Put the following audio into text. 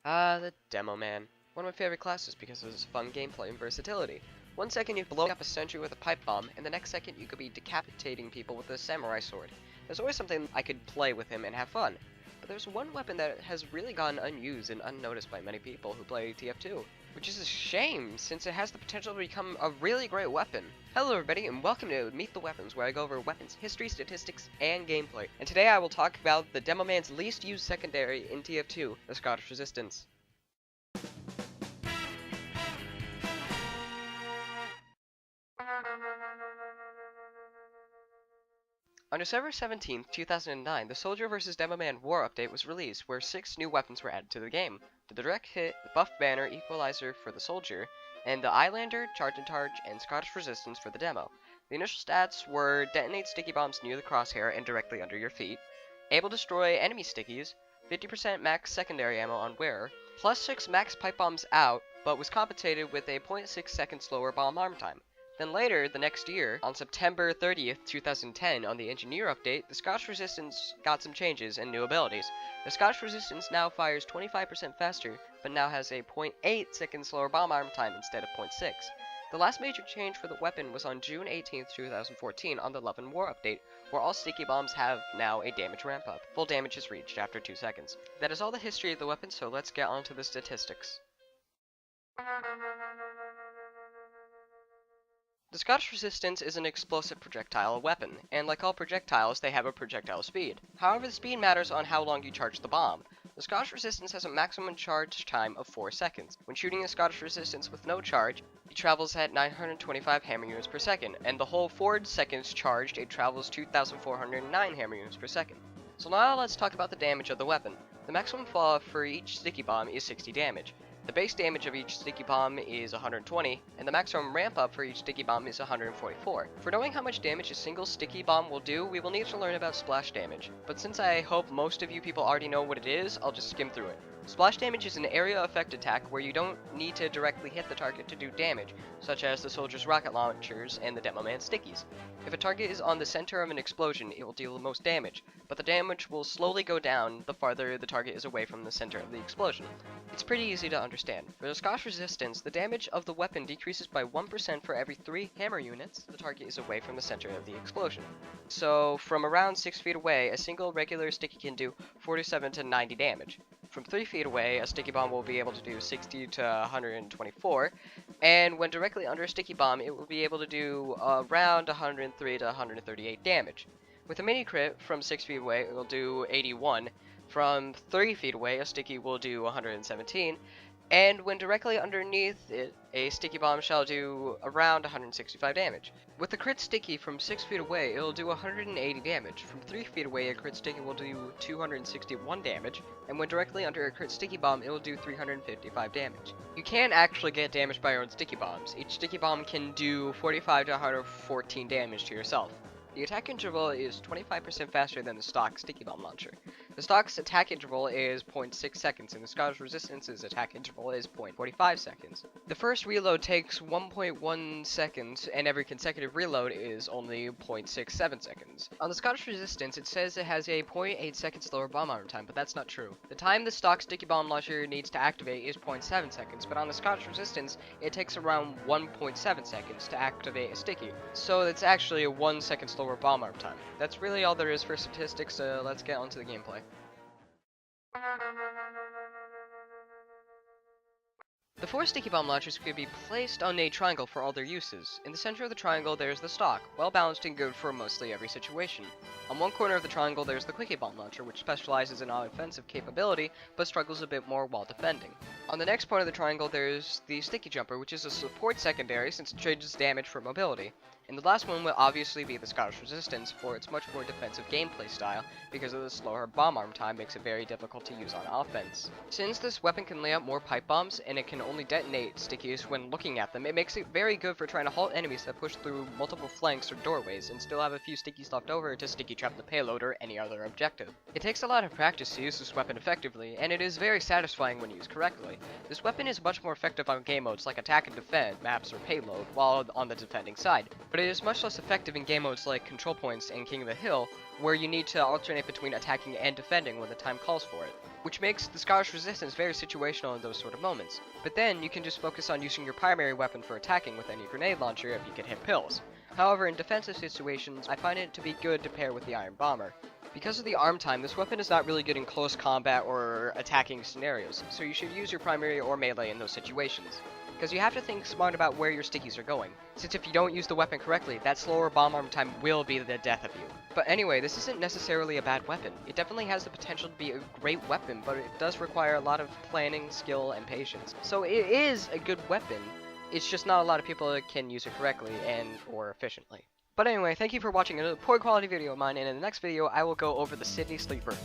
The Demo Man. One of my favorite classes because of its fun gameplay and versatility. 1 second you blow up a sentry with a pipe bomb, and the next second you could be decapitating people with a samurai sword. There's always something I could play with him and have fun. But there's one weapon that has really gone unused and unnoticed by many people who play TF2. Which is a shame, since it has the potential to become a really great weapon. Hello everybody, and welcome to Meet the Weapons, where I go over weapons, history, statistics, and gameplay. And today I will talk about the Demo Man's least used secondary in TF2, the Scottish Resistance. On December 17, 2009, the Soldier vs. Demo Man War Update was released, where 6 new weapons were added to the game. The Direct Hit, the Buff Banner Equalizer for the Soldier, and the Eyelander, Charge and Targe, and Scottish Resistance for the demo. The initial stats were detonate sticky bombs near the crosshair and directly under your feet, able to destroy enemy stickies, 50% max secondary ammo on wearer, plus 6 max pipe bombs out, but was compensated with a 0.6 second slower bomb arm time. Then later, the next year, on September 30th, 2010, on the Engineer Update, the Scottish Resistance got some changes and new abilities. The Scottish Resistance now fires 25% faster, but now has a 0.8 second slower bomb arm time instead of 0.6. The last major change for the weapon was on June 18th, 2014, on the Love and War Update, where all sticky bombs have now a damage ramp up. Full damage is reached after 2 seconds. That is all the history of the weapon, so let's get on to the statistics. The Scottish Resistance is an explosive projectile weapon, and like all projectiles, they have a projectile speed. However, the speed matters on how long you charge the bomb. The Scottish Resistance has a maximum charge time of 4 seconds. When shooting the Scottish Resistance with no charge, it travels at 925 hammer units per second, and the whole 4 seconds charged, it travels 2,409 hammer units per second. So now let's talk about the damage of the weapon. The maximum fall for each sticky bomb is 60 damage. The base damage of each sticky bomb is 120, and the maximum ramp up for each sticky bomb is 144. For knowing how much damage a single sticky bomb will do, we will need to learn about splash damage. But since I hope most of you people already know what it is, I'll just skim through it. Splash damage is an area effect attack where you don't need to directly hit the target to do damage, such as the soldier's rocket launchers and the Demo Man's stickies. If a target is on the center of an explosion, it will deal the most damage, but the damage will slowly go down the farther the target is away from the center of the explosion. It's pretty easy to understand. For the Scottish Resistance, the damage of the weapon decreases by 1% for every 3 hammer units the target is away from the center of the explosion. So, from around 6 feet away, a single regular sticky can do 47 to 90 damage. From 3 feet away, a sticky bomb will be able to do 60 to 124, and when directly under a sticky bomb, it will be able to do around 103 to 138 damage. With a mini crit, from 6 feet away, it will do 81. From 3 feet away, a sticky will do 117, and when directly underneath it, a sticky bomb shall do around 165 damage. With a crit sticky from 6 feet away, it will do 180 damage. From 3 feet away, a crit sticky will do 261 damage, and when directly under a crit sticky bomb, it will do 355 damage. You can actually get damage by your own sticky bombs. Each sticky bomb can do 45 to 114 damage to yourself. The attack interval is 25% faster than the stock sticky bomb launcher. The stock's attack interval is 0.6 seconds, and the Scottish Resistance's attack interval is 0.45 seconds. The first reload takes 1.1 seconds, and every consecutive reload is only 0.67 seconds. On the Scottish Resistance, it says it has a 0.8 second slower bomb arm time, but that's not true. The time the stock sticky bomb launcher needs to activate is 0.7 seconds, but on the Scottish Resistance, it takes around 1.7 seconds to activate a sticky. So it's actually a 1 second slower bomb arm time. That's really all there is for statistics, so let's get on to the gameplay. The 4 sticky bomb launchers could be placed on a triangle for all their uses. In the center of the triangle there's the stock, well balanced and good for mostly every situation. On one corner of the triangle there's the quickie bomb launcher, which specializes in offensive capability, but struggles a bit more while defending. On the next point of the triangle there's the sticky jumper, which is a support secondary since it changes damage for mobility. And the last one will obviously be the Scottish Resistance for its much more defensive gameplay style, because of the slower bomb arm time makes it very difficult to use on offense. Since this weapon can lay out more pipe bombs, and it can only detonate stickies when looking at them, it makes it very good for trying to halt enemies that push through multiple flanks or doorways, and still have a few stickies left over to sticky trap the payload or any other objective. It takes a lot of practice to use this weapon effectively, and it is very satisfying when used correctly. This weapon is much more effective on game modes like attack and defend, maps, or payload, while on the defending side, but it is much less effective in game modes like Control Points and King of the Hill, where you need to alternate between attacking and defending when the time calls for it. which makes the Scottish Resistance very situational in those sort of moments. But then you can just focus on using your primary weapon for attacking with any grenade launcher if you can hit pills. However, in defensive situations, I find it to be good to pair with the Iron Bomber. Because of the arm time, this weapon is not really good in close combat or attacking scenarios, so you should use your primary or melee in those situations. Because you have to think smart about where your stickies are going, since if you don't use the weapon correctly, that slower bomb arm time will be the death of you. But anyway, this isn't necessarily a bad weapon. It definitely has the potential to be a great weapon, but it does require a lot of planning, skill, and patience. So it is a good weapon, it's just not a lot of people can use it correctly and or efficiently. But anyway, thank you for watching another poor quality video of mine, and in the next video I will go over the Sydney Sleeper.